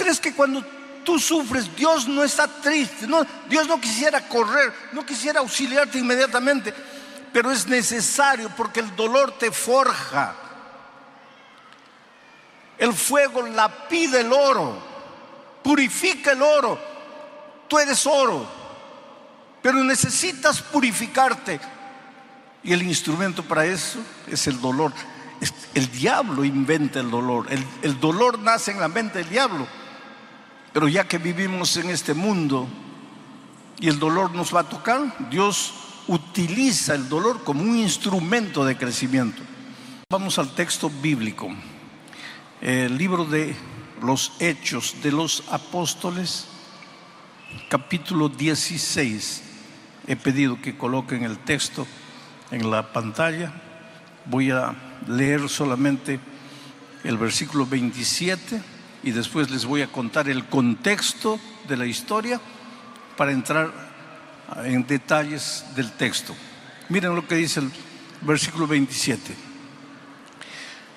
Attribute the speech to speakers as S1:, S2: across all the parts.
S1: crees que cuando tú sufres, Dios no está triste? No, Dios no quisiera correr, no quisiera auxiliarte inmediatamente, pero es necesario porque el dolor te forja. El fuego lapida el oro, purifica el oro. Tú eres oro, pero necesitas purificarte. Y el instrumento para eso es el dolor. El diablo inventa el dolor. El dolor nace en la mente del diablo. Pero ya que vivimos en este mundo y el dolor nos va a tocar, Dios utiliza el dolor como un instrumento de crecimiento. Vamos al texto bíblico. El libro de los Hechos de los Apóstoles, capítulo 16. He pedido que coloquen el texto en la pantalla. Voy a leer solamente el versículo 27 y después les voy a contar el contexto de la historia para entrar en detalles del texto. Miren lo que dice el versículo 27.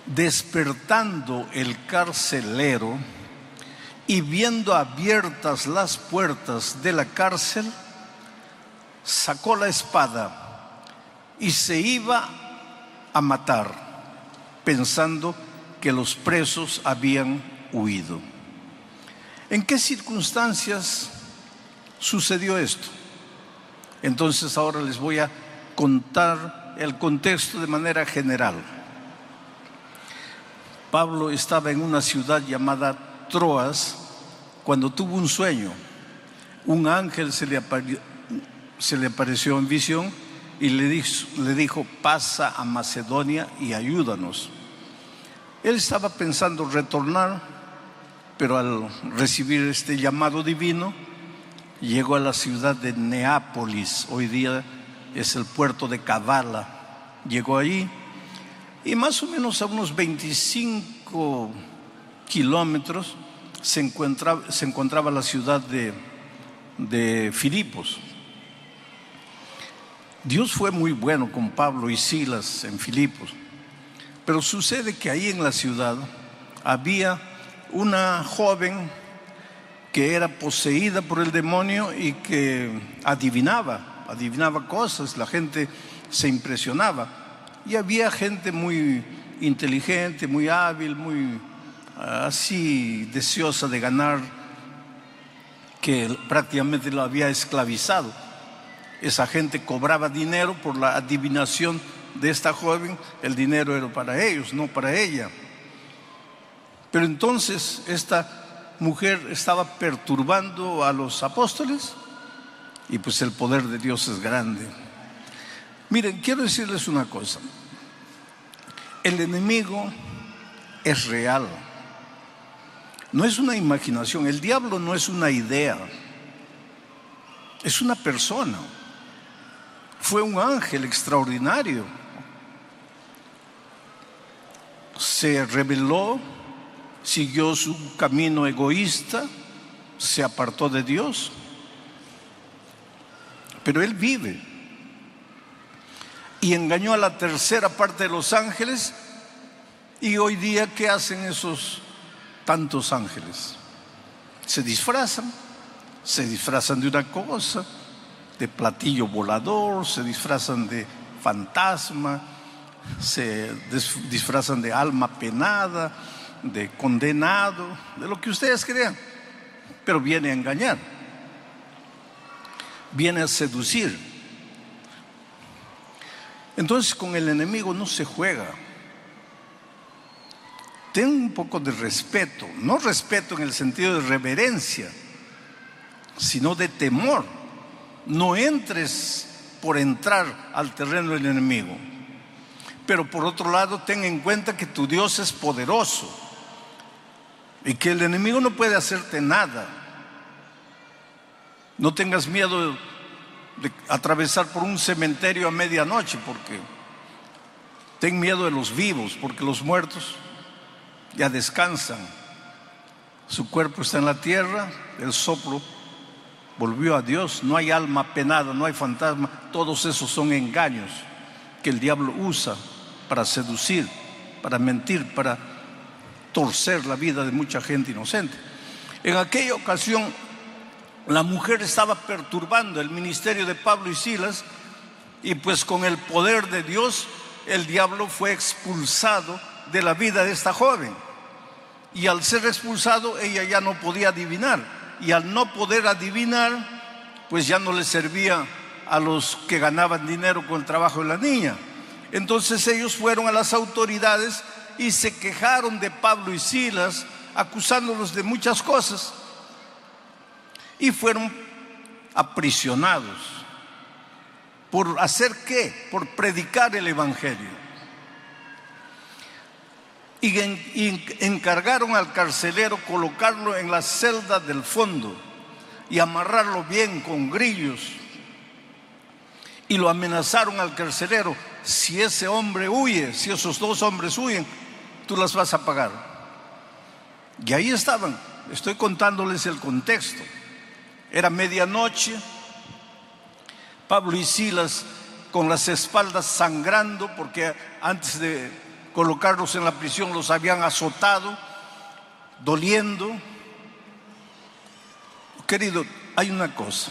S1: Despertando el carcelero y viendo abiertas las puertas de la cárcel, sacó la espada y se iba a matar, pensando que los presos habían huido. ¿En qué circunstancias sucedió esto? Entonces ahora les voy a contar el contexto de manera general. Pablo estaba en una ciudad llamada Troas cuando tuvo un sueño. Un ángel se le apareció en visión y le dijo: pasa a Macedonia y ayúdanos. Él estaba pensando retornar, pero al recibir este llamado divino, llegó a la ciudad de Neápolis. Hoy día es el puerto de Kavala. Llegó allí y más o menos a unos 25 kilómetros se encontraba la ciudad de Filipos. Dios fue muy bueno con Pablo y Silas en Filipos, pero sucede que ahí en la ciudad había una joven que era poseída por el demonio y que adivinaba cosas. La gente se impresionaba y había gente muy inteligente, muy hábil, muy así deseosa de ganar, que prácticamente lo había esclavizado. Esa gente cobraba dinero por la adivinación de esta joven. El dinero era para ellos, no para ella. Pero entonces esta mujer estaba perturbando a los apóstoles y pues el poder de Dios es grande. Miren, quiero decirles una cosa. El enemigo es real. No es una imaginación. El diablo no es una idea. Es una persona. Fue un ángel extraordinario. Se rebeló, siguió su camino egoísta, se apartó de Dios. Pero él vive. Y engañó a la tercera parte de los ángeles. Y hoy día, ¿qué hacen esos tantos ángeles? Se disfrazan de una cosa, de platillo volador, se disfrazan de fantasma, se disfrazan de alma penada, de condenado, de lo que ustedes crean, pero viene a engañar, viene a seducir. Entonces con el enemigo no se juega. Ten un poco de respeto, no respeto en el sentido de reverencia, sino de temor. No entres por entrar al terreno del enemigo. Pero por otro lado, ten en cuenta que tu Dios es poderoso y que el enemigo no puede hacerte nada. No tengas miedo de atravesar por un cementerio a medianoche, porque ten miedo de los vivos, porque los muertos ya descansan. Su cuerpo está en la tierra, el soplo volvió a Dios. No hay alma penada, no hay fantasma. Todos esos son engaños que el diablo usa para seducir, para mentir, para torcer la vida de mucha gente inocente. En aquella ocasión, la mujer estaba perturbando el ministerio de Pablo y Silas, y pues con el poder de Dios, el diablo fue expulsado de la vida de esta joven. Y al ser expulsado, ella ya no podía adivinar. Y al no poder adivinar, pues ya no le servía a los que ganaban dinero con el trabajo de la niña. Entonces ellos fueron a las autoridades y se quejaron de Pablo y Silas, acusándolos de muchas cosas. Y fueron aprisionados. ¿Por hacer qué? Por predicar el evangelio. Y encargaron al carcelero colocarlo en la celda del fondo y amarrarlo bien con grillos. Y lo amenazaron al carcelero: si ese hombre huye, si esos dos hombres huyen, tú las vas a pagar. Y ahí estaban. Estoy contándoles el contexto. Era medianoche. Pablo y Silas con las espaldas sangrando, porque antes de colocarlos en la prisión los habían azotado, doliendo. Querido, hay una cosa: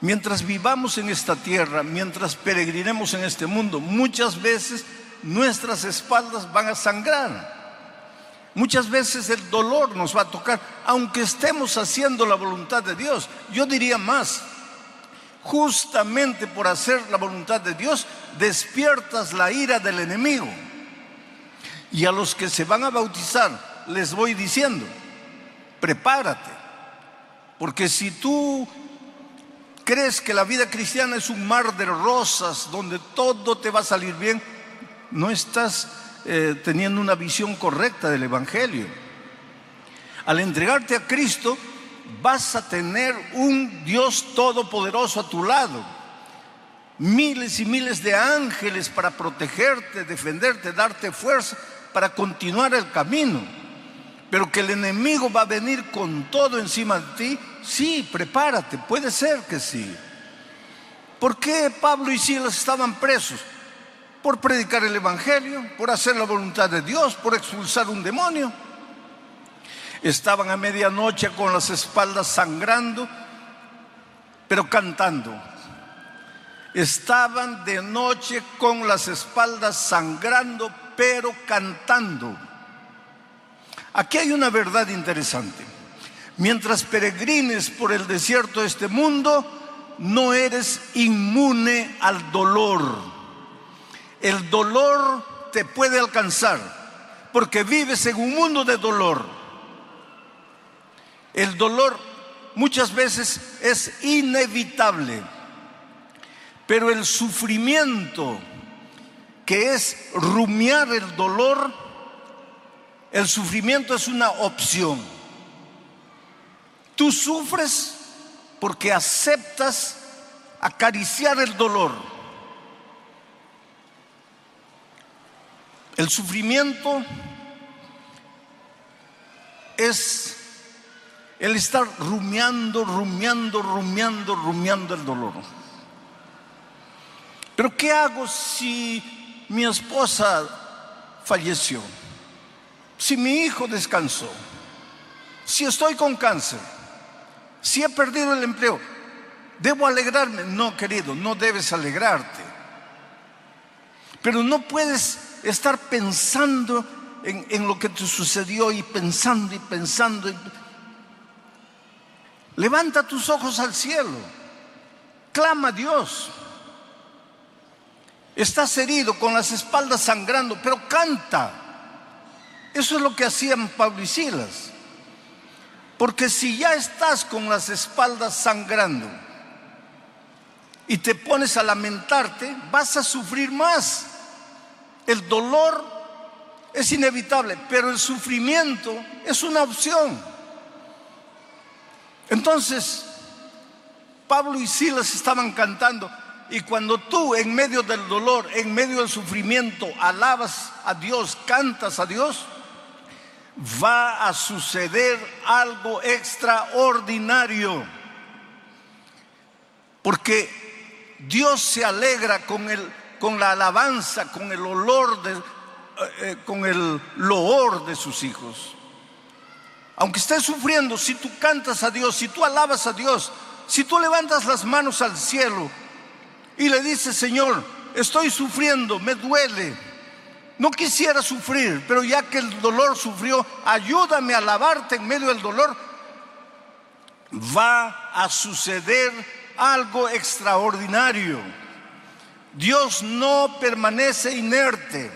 S1: mientras vivamos en esta tierra, mientras peregrinemos en este mundo, muchas veces nuestras espaldas van a sangrar. Muchas veces el dolor nos va a tocar, aunque estemos haciendo la voluntad de Dios. Yo diría más: justamente por hacer la voluntad de Dios, despiertas la ira del enemigo. Y a los que se van a bautizar, les voy diciendo: prepárate. Porque si tú crees que la vida cristiana es un mar de rosas donde todo te va a salir bien, no estás teniendo una visión correcta del evangelio. Al entregarte a Cristo, vas a tener un Dios todopoderoso a tu lado, miles y miles de ángeles para protegerte, defenderte, darte fuerza para continuar el camino. Pero que el enemigo va a venir con todo encima de ti, sí, prepárate, puede ser que sí. ¿Por qué Pablo y Silas estaban presos? Por predicar el evangelio, por hacer la voluntad de Dios, por expulsar un demonio. Estaban a medianoche con las espaldas sangrando, pero cantando. Estaban de noche con las espaldas sangrando, pero cantando. Aquí hay una verdad interesante. Mientras peregrines por el desierto de este mundo, no eres inmune al dolor. El dolor te puede alcanzar, porque vives en un mundo de dolor. El dolor muchas veces es inevitable, pero el sufrimiento, que es rumiar el dolor, el sufrimiento es una opción. Tú sufres porque aceptas acariciar el dolor. El sufrimiento es el estar rumiando el dolor. Pero ¿qué hago si mi esposa falleció? Si mi hijo descansó, si estoy con cáncer, si he perdido el empleo, ¿debo alegrarme? No, querido, no debes alegrarte. Pero no puedes estar pensando en lo que te sucedió y pensando. Levanta tus ojos al cielo, clama a Dios. Estás herido, con las espaldas sangrando, pero canta. Eso es lo que hacían Pablo y Silas. Porque si ya estás con las espaldas sangrando y te pones a lamentarte, vas a sufrir más. El dolor es inevitable, pero el sufrimiento es una opción. Entonces, Pablo y Silas estaban cantando. Y cuando tú, en medio del dolor, en medio del sufrimiento, alabas a Dios, cantas a Dios, va a suceder algo extraordinario. Porque Dios se alegra con la alabanza, con el olor con el loor de sus hijos. Aunque estés sufriendo, si tú cantas a Dios, si tú alabas a Dios, si tú levantas las manos al cielo y le dices: Señor, estoy sufriendo, me duele, no quisiera sufrir, pero ya que el dolor sufrió, ayúdame a alabarte en medio del dolor, va a suceder algo extraordinario. Dios no permanece inerte,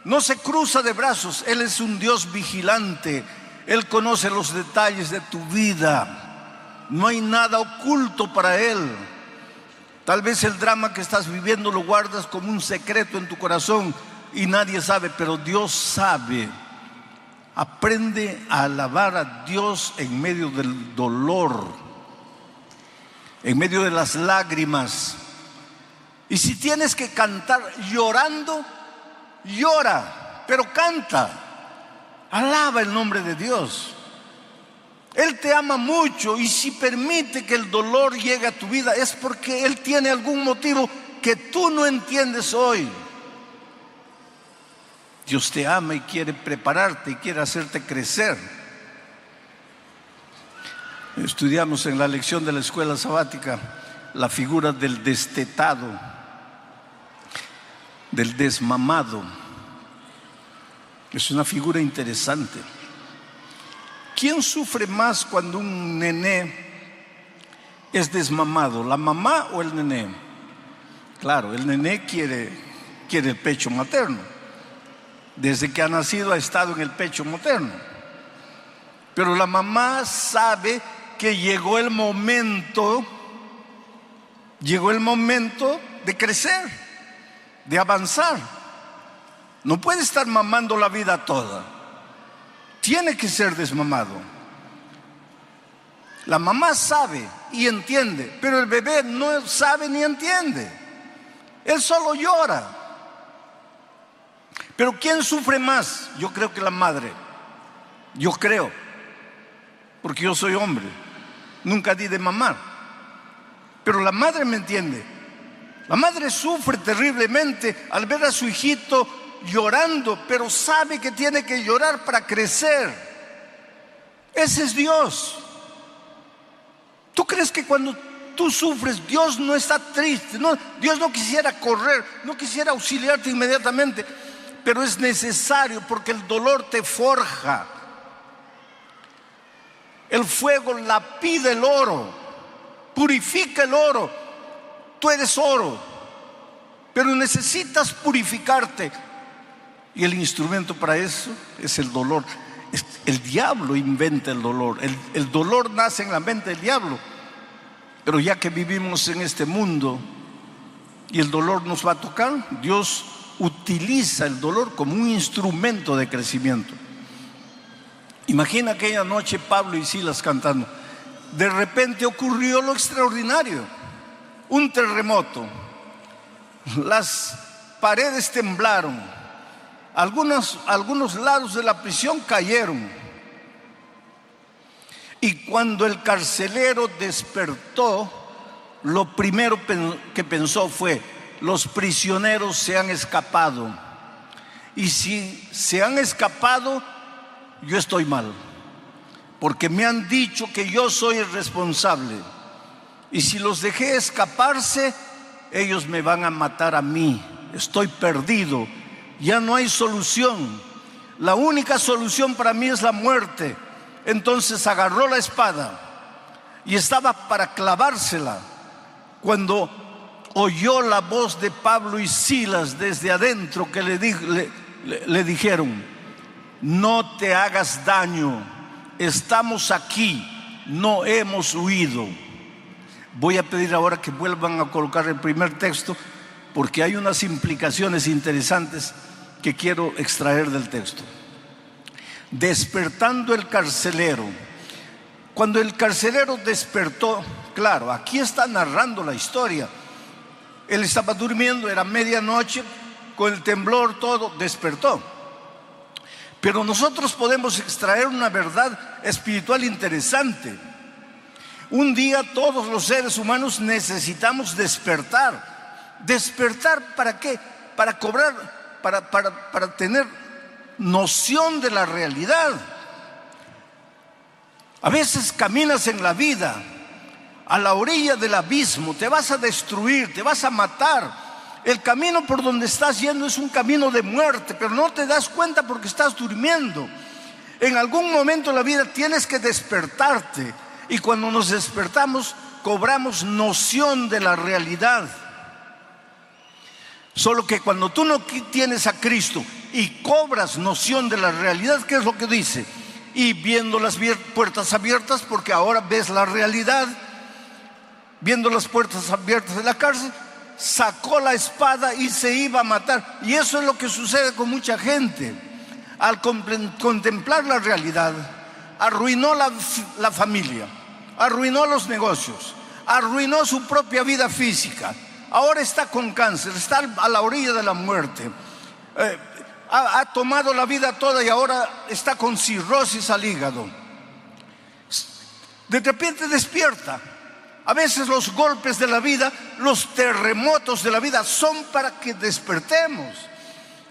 S1: no se cruza de brazos. Él es un Dios vigilante. Él conoce los detalles de tu vida. No hay nada oculto para Él. Tal vez el drama que estás viviendo lo guardas como un secreto en tu corazón y nadie sabe, pero Dios sabe. Aprende a alabar a Dios en medio del dolor, en medio de las lágrimas. Y si tienes que cantar llorando, llora, pero canta. Alaba el nombre de Dios. Él te ama mucho, y si permite que el dolor llegue a tu vida es porque Él tiene algún motivo que tú no entiendes hoy. Dios te ama y quiere prepararte y quiere hacerte crecer. Estudiamos en la lección de la escuela sabática la figura del destetado, del desmamado. Es una figura interesante. ¿Quién sufre más cuando un nené es desmamado? ¿La mamá o el nené? Claro, el nené quiere el pecho materno. Desde que ha nacido ha estado en el pecho materno. Pero la mamá sabe que llegó el momento de crecer, de avanzar. No puede estar mamando la vida toda. Tiene que ser desmamado. La mamá sabe y entiende, pero el bebé no sabe ni entiende. Él solo llora. Pero ¿quién sufre más? Yo creo que la madre. Yo creo, porque yo soy hombre. Nunca di de mamar. Pero la madre me entiende. La madre sufre terriblemente al ver a su hijito llorando, pero sabe que tiene que llorar para crecer. Ese es Dios. ¿Tú crees que cuando tú sufres Dios no está triste? No, Dios no quisiera correr, no quisiera auxiliarte inmediatamente, pero es necesario porque el dolor te forja. El fuego lapida el oro, purifica el oro. Tú eres oro, pero necesitas purificarte. Y el instrumento para eso es el dolor. El diablo inventa el dolor. El dolor nace en la mente del diablo. Pero ya que vivimos en este mundo y el dolor nos va a tocar, Dios utiliza el dolor como un instrumento de crecimiento. Imagina aquella noche Pablo y Silas cantando. De repente ocurrió lo extraordinario. Un terremoto. Las paredes temblaron. Algunos lados de la prisión cayeron. Y cuando el carcelero despertó, lo primero que pensó fue: los prisioneros se han escapado. Y si se han escapado, yo estoy mal, porque me han dicho que yo soy el responsable. Y si los dejé escaparse, ellos me van a matar a mí. Estoy perdido. Ya no hay solución. La única solución para mí es la muerte. Entonces agarró la espada y estaba para clavársela cuando oyó la voz de Pablo y Silas desde adentro que le dijeron: no te hagas daño, estamos aquí, no hemos huido. Voy a pedir ahora que vuelvan a colocar el primer texto, porque hay unas implicaciones interesantes que quiero extraer del texto. Despertando el carcelero. Cuando el carcelero despertó, claro, aquí está narrando la historia. Él estaba durmiendo, era medianoche, con el temblor, todo, despertó. Pero nosotros podemos extraer una verdad espiritual interesante. Un día todos los seres humanos necesitamos despertar. ¿Despertar para qué? Para cobrar, para tener noción de la realidad. A veces caminas en la vida a la orilla del abismo, te vas a destruir, te vas a matar. El camino por donde estás yendo es un camino de muerte, pero no te das cuenta porque estás durmiendo. En algún momento de la vida tienes que despertarte, y cuando nos despertamos cobramos noción de la realidad. Solo que cuando tú no tienes a Cristo y cobras noción de la realidad, ¿qué es lo que dice? Y viendo las puertas abiertas, porque ahora ves la realidad, viendo las puertas abiertas de la cárcel, sacó la espada y se iba a matar. Y eso es lo que sucede con mucha gente. Al contemplar la realidad, arruinó la familia, arruinó los negocios, arruinó su propia vida física. Ahora está con cáncer, está a la orilla de la muerte. Ha tomado la vida toda y ahora está con cirrosis al hígado. De repente despierta. A veces los golpes de la vida, los terremotos de la vida son para que despertemos.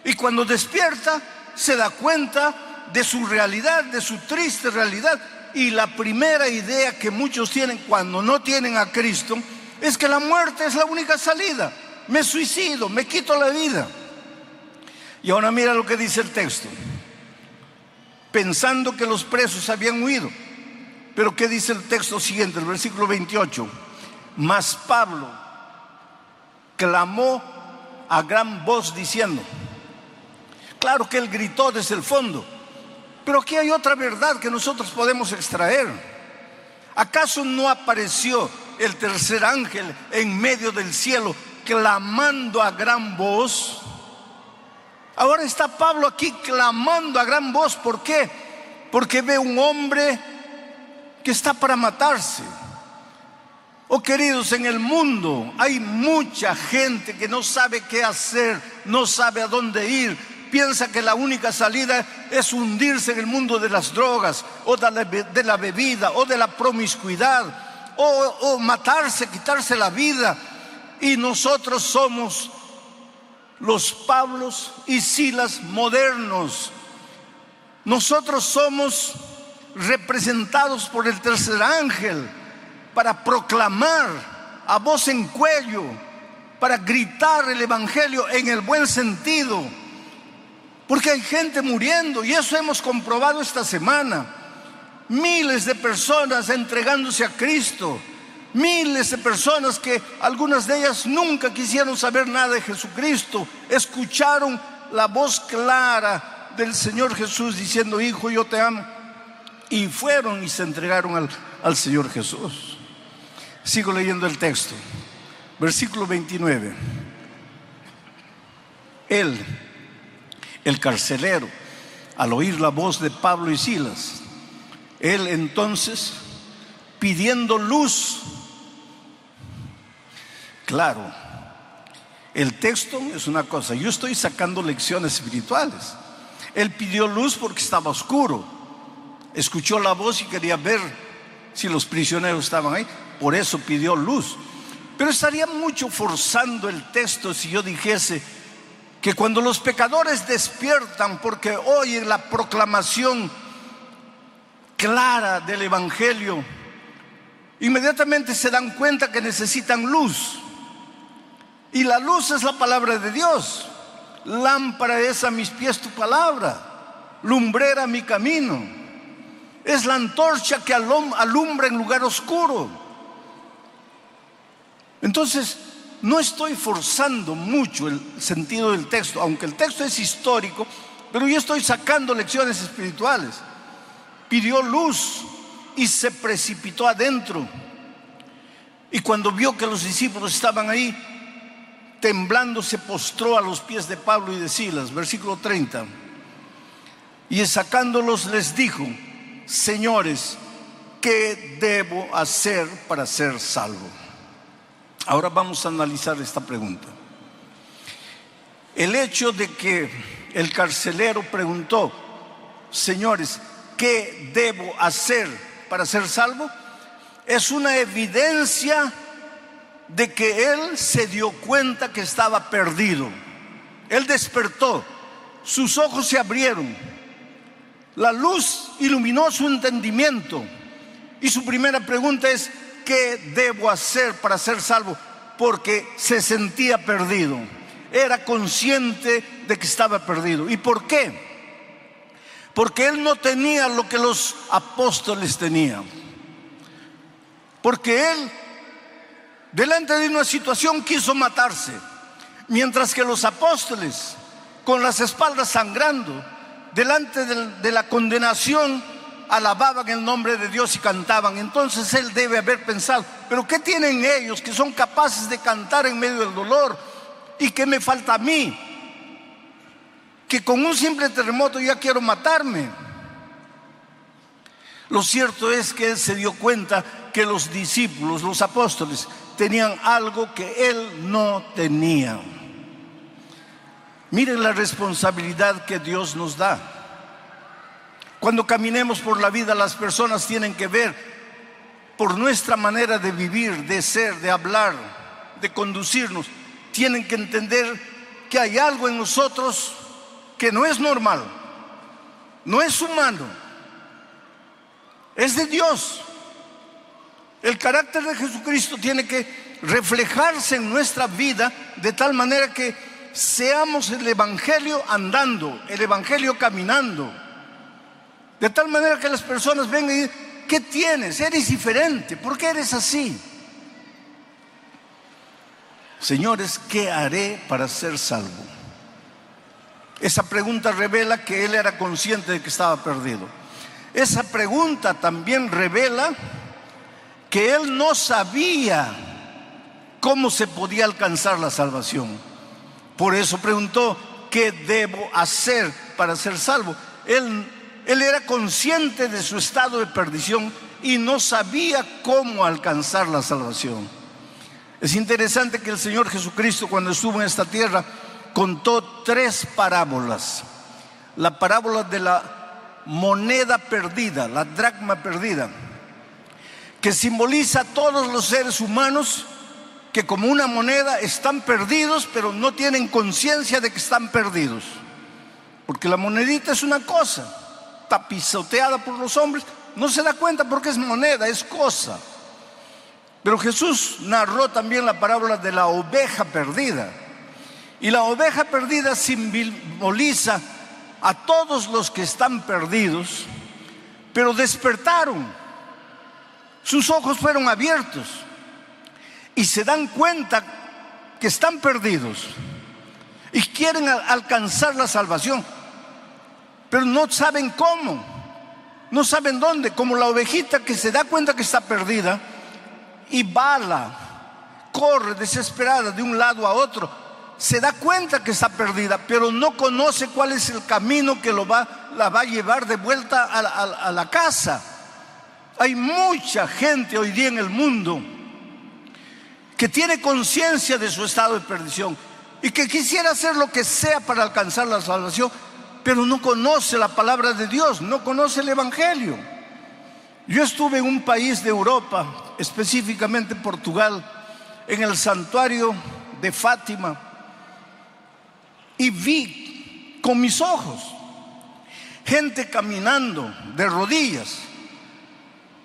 S1: Y cuando despierta, se da cuenta de su realidad, de su triste realidad. Y la primera idea que muchos tienen cuando no tienen a Cristo es que la muerte es la única salida. Me suicido, me quito la vida. Y ahora mira lo que dice el texto. Pensando que los presos habían huido. Pero ¿qué dice el texto siguiente, el versículo 28? Mas Pablo clamó a gran voz diciendo. Claro que él gritó desde el fondo, pero aquí hay otra verdad que nosotros podemos extraer. ¿Acaso no apareció el tercer ángel en medio del cielo clamando a gran voz? Ahora está Pablo aquí clamando a gran voz. ¿Por qué? Porque ve un hombre que está para matarse. Oh queridos, en el mundo hay mucha gente que no sabe qué hacer, no sabe a dónde ir, piensa que la única salida es hundirse en el mundo de las drogas, o de la bebida, o de la promiscuidad, o matarse, quitarse la vida. Y nosotros somos los Pablos y Silas modernos. Nosotros somos representados por el tercer ángel para proclamar a voz en cuello, para gritar el evangelio en el buen sentido, porque hay gente muriendo, y eso hemos comprobado esta semana. Miles de personas entregándose a Cristo, miles de personas que algunas de ellas nunca quisieron saber nada de Jesucristo, escucharon la voz clara del Señor Jesús diciendo: hijo, yo te amo, y fueron y se entregaron al Señor Jesús. Sigo leyendo el texto, versículo 29. Él, el carcelero, al oír la voz de Pablo y Silas, él entonces, pidiendo luz. Claro, el texto es una cosa, yo estoy sacando lecciones espirituales. Él pidió luz porque estaba oscuro, escuchó la voz y quería ver si los prisioneros estaban ahí, por eso pidió luz. Pero estaría mucho forzando el texto si yo dijese que cuando los pecadores despiertan porque oyen la proclamación clara del evangelio, inmediatamente se dan cuenta que necesitan luz. Y la luz es la palabra de Dios. Lámpara es a mis pies tu palabra, lumbrera mi camino. Es la antorcha que alumbra en lugar oscuro. Entonces, no estoy forzando mucho el sentido del texto, aunque el texto es histórico, pero yo estoy sacando lecciones espirituales. Pidió luz y se precipitó adentro. Y cuando vio que los discípulos estaban ahí, temblando, se postró a los pies de Pablo y de Silas. Versículo 30. Y sacándolos les dijo: señores, ¿qué debo hacer para ser salvo? Ahora vamos a analizar esta pregunta. El hecho de que el carcelero preguntó: señores, ¿qué debo hacer para ser salvo?, es una evidencia de que él se dio cuenta que estaba perdido. Él despertó, sus ojos se abrieron, la luz iluminó su entendimiento Y su primera pregunta es: ¿qué debo hacer para ser salvo? Porque se sentía perdido, era consciente de que estaba perdido. ¿Y por qué? Porque él no tenía lo que los apóstoles tenían. Porque él, delante de una situación, quiso matarse, mientras que los apóstoles, con las espaldas sangrando, delante de la condenación, alababan el nombre de Dios y cantaban. Entonces él debe haber pensado: ¿pero qué tienen ellos que son capaces de cantar en medio del dolor? ¿Y qué me falta a mí? Que con un simple terremoto ya quiero matarme. Lo cierto es que él se dio cuenta que los discípulos, los apóstoles, tenían algo que él no tenía. Miren la responsabilidad que Dios nos da. Cuando caminemos por la vida, las personas tienen que ver por nuestra manera de vivir, de ser, de hablar, de conducirnos. Tienen que entender que hay algo en nosotros que no es normal, no es humano, es de Dios. El carácter de Jesucristo tiene que reflejarse en nuestra vida de tal manera que seamos el Evangelio andando, el Evangelio caminando. De tal manera que las personas vengan y digan: ¿qué tienes? Eres diferente. ¿Por qué eres así? Señores, ¿qué haré para ser salvo? Esa pregunta revela que él era consciente de que estaba perdido. Esa pregunta también revela que él no sabía cómo se podía alcanzar la salvación. Por eso preguntó: ¿qué debo hacer para ser salvo? Él era consciente de su estado de perdición y no sabía cómo alcanzar la salvación. Es interesante que el Señor Jesucristo, cuando estuvo en esta tierra, contó 3 parábolas. La parábola de la moneda perdida, la dracma perdida, que simboliza a todos los seres humanos que, como una moneda, están perdidos, pero no tienen conciencia de que están perdidos. Porque la monedita es una cosa, está pisoteada por los hombres, no se da cuenta porque es moneda, es cosa. Pero Jesús narró también la parábola de la oveja perdida. Y la oveja perdida simboliza a todos los que están perdidos, pero despertaron. Sus ojos fueron abiertos y se dan cuenta que están perdidos y quieren alcanzar la salvación, pero no saben cómo, no saben dónde. Como la ovejita que se da cuenta que está perdida y bala, corre desesperada de un lado a otro, se da cuenta que está perdida, pero no conoce cuál es el camino que la va a llevar de vuelta a la casa. Hay mucha gente hoy día en el mundo que tiene conciencia de su estado de perdición y que quisiera hacer lo que sea para alcanzar la salvación, pero no conoce la palabra de Dios, no conoce el Evangelio. Yo estuve en un país de Europa, específicamente Portugal, en el santuario de Fátima, y vi con mis ojos gente caminando de rodillas,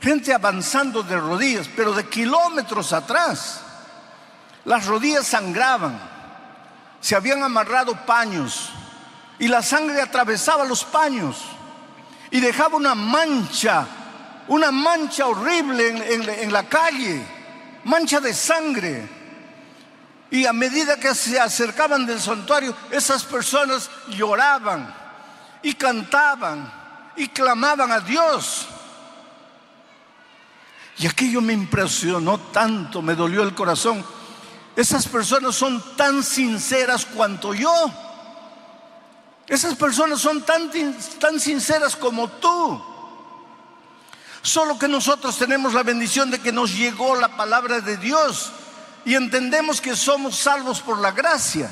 S1: gente avanzando de rodillas, pero de kilómetros atrás. Las rodillas sangraban, se habían amarrado paños y la sangre atravesaba los paños y dejaba una mancha horrible en la calle, mancha de sangre. Y a medida que se acercaban del santuario, esas personas lloraban y cantaban y clamaban a Dios. Y aquello me impresionó tanto, me dolió el corazón. Esas personas son tan sinceras cuanto yo. Esas personas son tan sinceras como tú. Solo que nosotros tenemos la bendición de que nos llegó la palabra de Dios y entendemos que somos salvos por la gracia,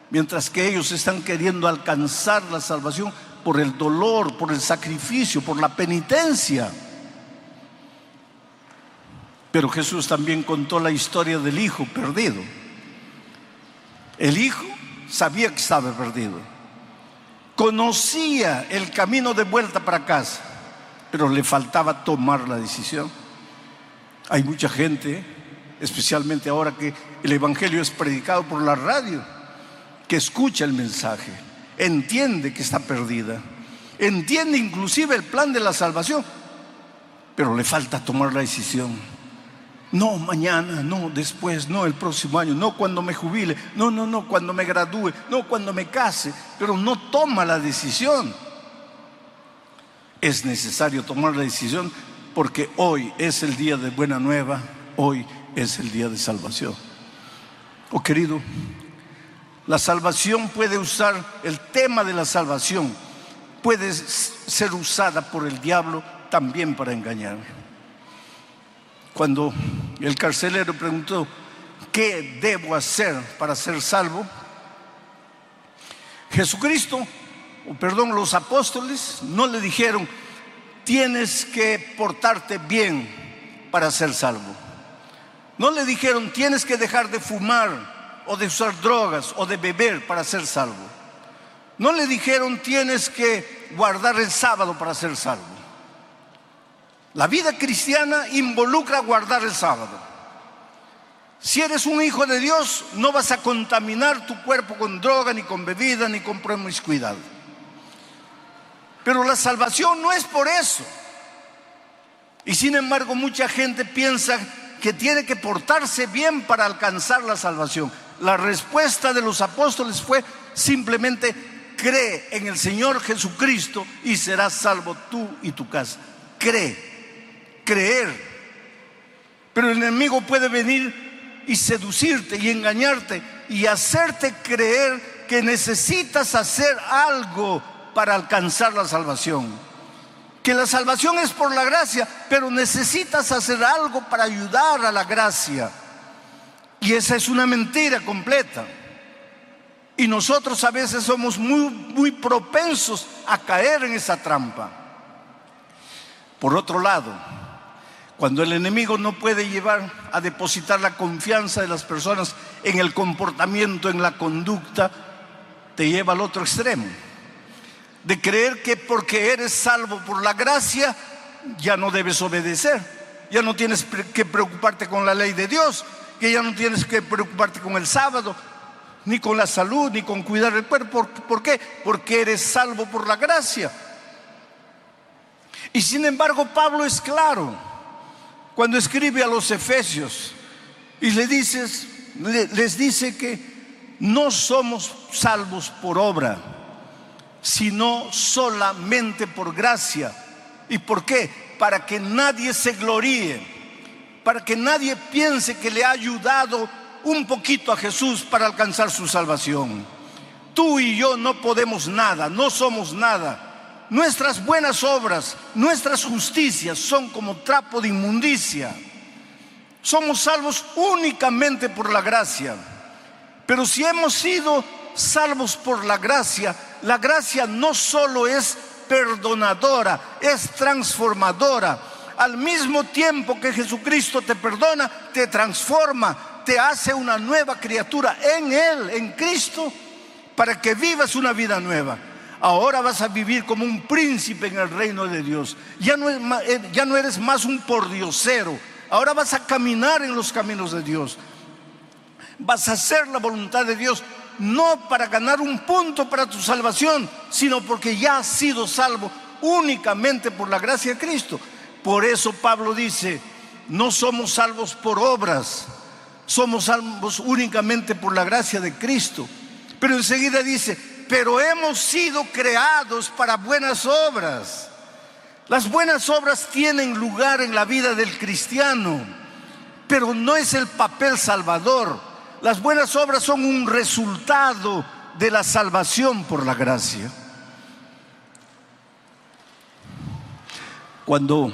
S1: mientras que ellos están queriendo alcanzar la salvación por el dolor, por el sacrificio, por la penitencia. Pero Jesús también contó la historia del hijo perdido. El hijo sabía que estaba perdido, conocía el camino de vuelta para casa, pero le faltaba tomar la decisión. Hay mucha gente, especialmente ahora que el Evangelio es predicado por la radio, que escucha el mensaje, entiende que está perdida, entiende inclusive el plan de la salvación, pero le falta tomar la decisión. No mañana, no después, no el próximo año, no cuando me jubile, no cuando me gradúe, no cuando me case, pero no toma la decisión. Es necesario tomar la decisión porque hoy es el día de buena nueva, hoy es el día de salvación. Oh querido, la salvación puede usar, el tema de la salvación puede ser usada por el diablo también para engañarme. Cuando el carcelero preguntó, ¿qué debo hacer para ser salvo? Los apóstoles no le dijeron, tienes que portarte bien para ser salvo. No le dijeron, tienes que dejar de fumar o de usar drogas o de beber para ser salvo. No le dijeron, tienes que guardar el sábado para ser salvo. La vida cristiana involucra guardar el sábado. Si eres un hijo de Dios, no vas a contaminar tu cuerpo con droga, ni con bebida, ni con promiscuidad. Pero la salvación no es por eso. Y sin embargo, mucha gente piensa que tiene que portarse bien para alcanzar la salvación. La respuesta de los apóstoles fue simplemente: cree en el Señor Jesucristo y serás salvo tú y tu casa. Creer. Pero el enemigo puede venir y seducirte y engañarte y hacerte creer que necesitas hacer algo para alcanzar la salvación. Que la salvación es por la gracia, pero necesitas hacer algo para ayudar a la gracia. Y esa es una mentira completa. Y nosotros a veces somos muy propensos a caer en esa trampa. Por otro lado, cuando el enemigo no puede llevar a depositar la confianza de las personas en el comportamiento, en la conducta, te lleva al otro extremo. De creer que porque eres salvo por la gracia, ya no debes obedecer. Ya no tienes que preocuparte con la ley de Dios, que ya no tienes que preocuparte con el sábado, ni con la salud, ni con cuidar el cuerpo. ¿Por qué? Porque eres salvo por la gracia. Y sin embargo, Pablo es claro cuando escribe a los Efesios y les dice que no somos salvos por obra, sino solamente por gracia. ¿Y por qué? Para que nadie se gloríe, para que nadie piense que le ha ayudado un poquito a Jesús para alcanzar su salvación. Tú y yo no podemos nada, no somos nada. Nuestras buenas obras, nuestras justicias son como trapo de inmundicia. Somos salvos únicamente por la gracia. Pero si hemos sido salvos por la gracia no solo es perdonadora, es transformadora. Al mismo tiempo que Jesucristo te perdona, te transforma, te hace una nueva criatura en Él, en Cristo, para que vivas una vida nueva. Ahora vas a vivir como un príncipe en el reino de Dios. Ya no eres más un pordiosero. Ahora vas a caminar en los caminos de Dios. Vas a hacer la voluntad de Dios, no para ganar un punto para tu salvación, sino porque ya has sido salvo únicamente por la gracia de Cristo. Por eso Pablo dice, no somos salvos por obras, somos salvos únicamente por la gracia de Cristo. Pero enseguida dice, pero hemos sido creados para buenas obras. Las buenas obras tienen lugar en la vida del cristiano, pero no es el papel salvador. Las buenas obras son un resultado de la salvación por la gracia. Cuando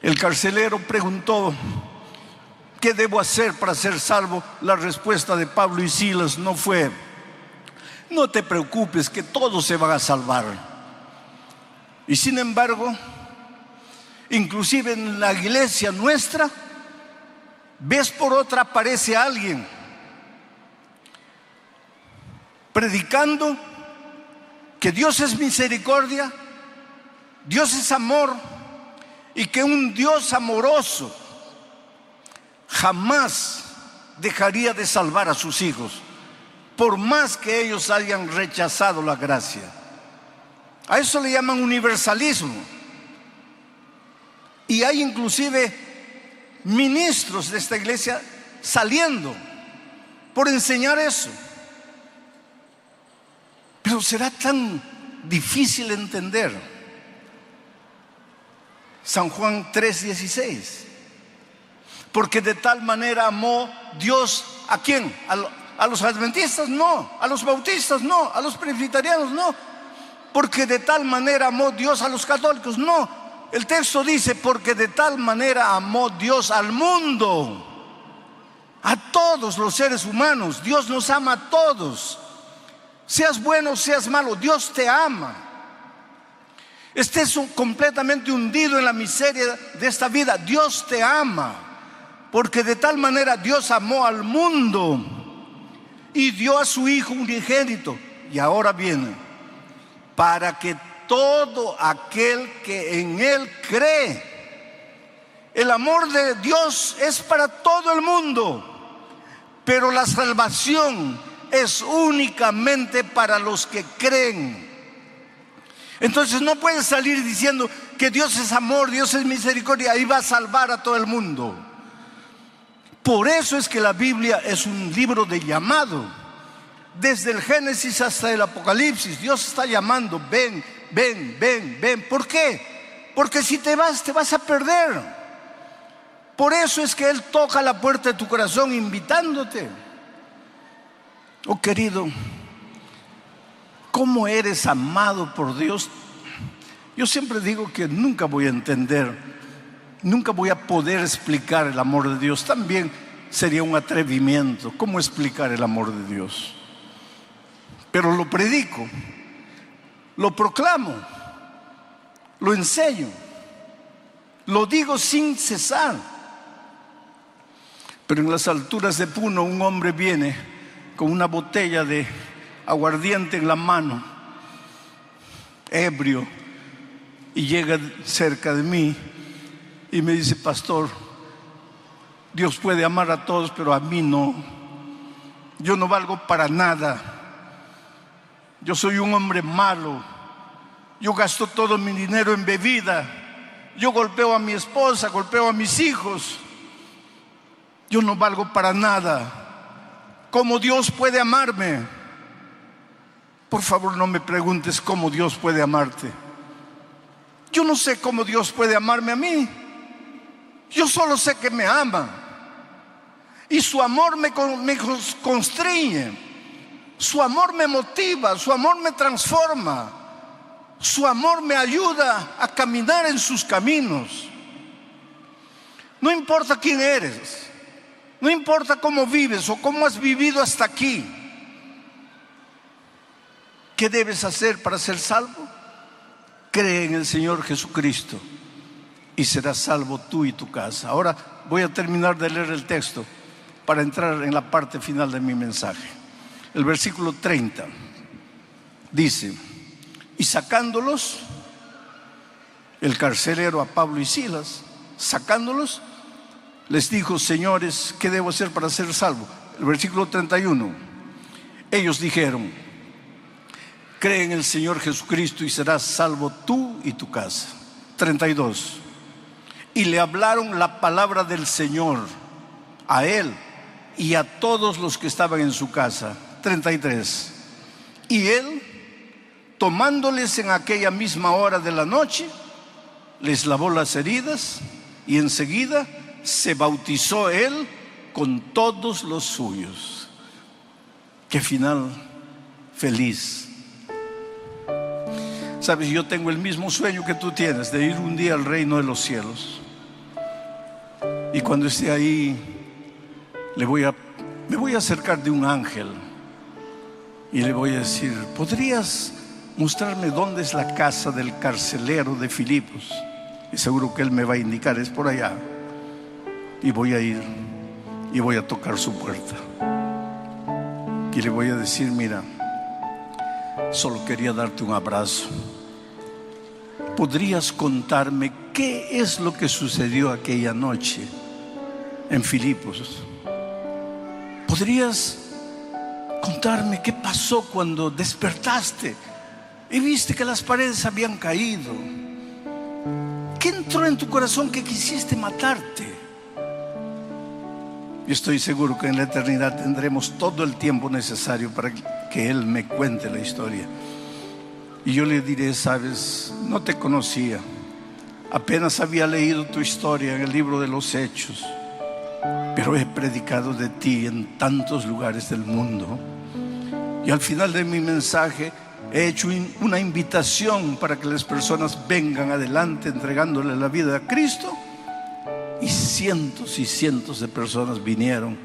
S1: el carcelero preguntó, ¿qué debo hacer para ser salvo?, la respuesta de Pablo y Silas no fue, no te preocupes, que todos se van a salvar. Y sin embargo, inclusive en la iglesia nuestra, vez por otra aparece alguien predicando que Dios es misericordia, Dios es amor y que un Dios amoroso jamás dejaría de salvar a sus hijos, por más que ellos hayan rechazado la gracia. A eso le llaman universalismo. Y hay inclusive ministros de esta iglesia saliendo por enseñar eso. Pero será tan difícil entender. San Juan 3:16. Porque de tal manera amó Dios, ¿a quién? A los adventistas no, a los bautistas no, a los presbiterianos no. Porque de tal manera amó Dios a los católicos, no. El texto dice, porque de tal manera amó Dios al mundo, a todos los seres humanos. Dios nos ama a todos. Seas bueno, seas malo, Dios te ama. Estés completamente hundido en la miseria de esta vida, Dios te ama. Porque de tal manera Dios amó al mundo y dio a su Hijo unigénito. Y ahora viene, para que todo aquel que en Él cree. El amor de Dios es para todo el mundo, pero la salvación es únicamente para los que creen. Entonces no puedes salir diciendo que Dios es amor, Dios es misericordia, y va a salvar a todo el mundo. Por eso es que la Biblia es un libro de llamado. Desde el Génesis hasta el Apocalipsis, Dios está llamando, ven, ven, ven, ven. ¿Por qué? Porque si te vas a perder. Por eso es que Él toca la puerta de tu corazón invitándote. Oh querido, ¿cómo eres amado por Dios? Yo siempre digo que nunca voy a entender, nunca voy a poder explicar el amor de Dios. También sería un atrevimiento. ¿Cómo explicar el amor de Dios? Pero lo predico, lo proclamo, lo enseño, lo digo sin cesar. Pero en las alturas de Puno un hombre viene con una botella de aguardiente en la mano, ebrio, y llega cerca de mí y me dice: pastor, Dios puede amar a todos, pero a mí no. Yo no valgo para nada. Yo soy un hombre malo. Yo gasto todo mi dinero en bebida. Yo golpeo a mi esposa, golpeo a mis hijos. Yo no valgo para nada. ¿Cómo Dios puede amarme? Por favor, no me preguntes cómo Dios puede amarte. Yo no sé cómo Dios puede amarme a mí. Yo solo sé que me ama. Y su amor me constriñe. Su amor me motiva, su amor me transforma, su amor me ayuda a caminar en sus caminos. No importa quién eres, no importa cómo vives o cómo has vivido hasta aquí. ¿Qué debes hacer para ser salvo? Cree en el Señor Jesucristo y serás salvo tú y tu casa. Ahora voy a terminar de leer el texto para entrar en la parte final de mi mensaje. El versículo 30 dice: y sacándolos, el carcelero a Pablo y Silas, sacándolos, les dijo: señores, ¿qué debo hacer para ser salvo? El versículo 31, ellos dijeron: cree en el Señor Jesucristo y serás salvo tú y tu casa. 32, y le hablaron la palabra del Señor a él y a todos los que estaban en su casa. 33, y él, tomándoles en aquella misma hora de la noche, les lavó las heridas y enseguida se bautizó él con todos los suyos. Qué final feliz. Sabes, yo tengo el mismo sueño que tú tienes, de ir un día al reino de los cielos. Y cuando esté ahí, me voy a acercar de un ángel y le voy a decir: ¿podrías mostrarme dónde es la casa del carcelero de Filipos? Y seguro que él me va a indicar: es por allá. Y voy a ir y voy a tocar su puerta y le voy a decir: mira, solo quería darte un abrazo, ¿podrías contarme qué es lo que sucedió aquella noche en Filipos? ¿Podrías contarme qué pasó cuando despertaste y viste que las paredes habían caído? ¿Qué entró en tu corazón que quisiste matarte? Yo estoy seguro que en la eternidad tendremos todo el tiempo necesario para que Él me cuente la historia. Y yo le diré: sabes, no te conocía, apenas había leído tu historia en el libro de los Hechos, pero he predicado de ti en tantos lugares del mundo. Y al final de mi mensaje he hecho una invitación para que las personas vengan adelante entregándole la vida a Cristo. Y cientos de personas vinieron,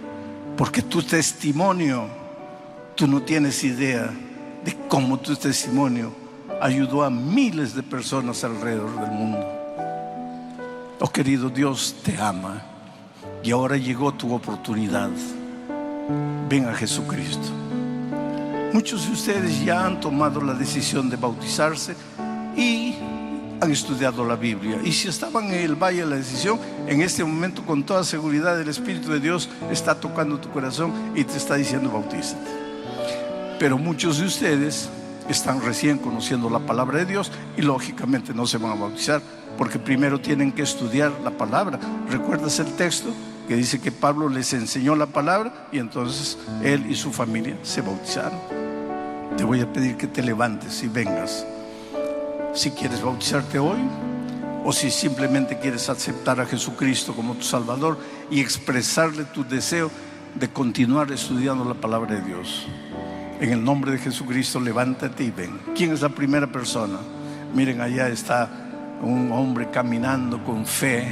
S1: porque tu testimonio, tú no tienes idea de cómo tu testimonio ayudó a miles de personas alrededor del mundo. Oh querido, Dios te ama y ahora llegó tu oportunidad. Ven a Jesucristo. Muchos de ustedes ya han tomado la decisión de bautizarse y han estudiado la Biblia. Y si estaban en el valle de la decisión, en este momento con toda seguridad el Espíritu de Dios está tocando tu corazón y te está diciendo: bautízate. Pero muchos de ustedes están recién conociendo la palabra de Dios y lógicamente no se van a bautizar, porque primero tienen que estudiar la palabra. ¿Recuerdas el texto que dice que Pablo les enseñó la palabra y entonces él y su familia se bautizaron? Te voy a pedir que te levantes y vengas. Si quieres bautizarte hoy, o si simplemente quieres aceptar a Jesucristo como tu Salvador y expresarle tu deseo de continuar estudiando la palabra de Dios. En el nombre de Jesucristo, levántate y ven. ¿Quién es la primera persona? Miren, allá está un hombre caminando con fe.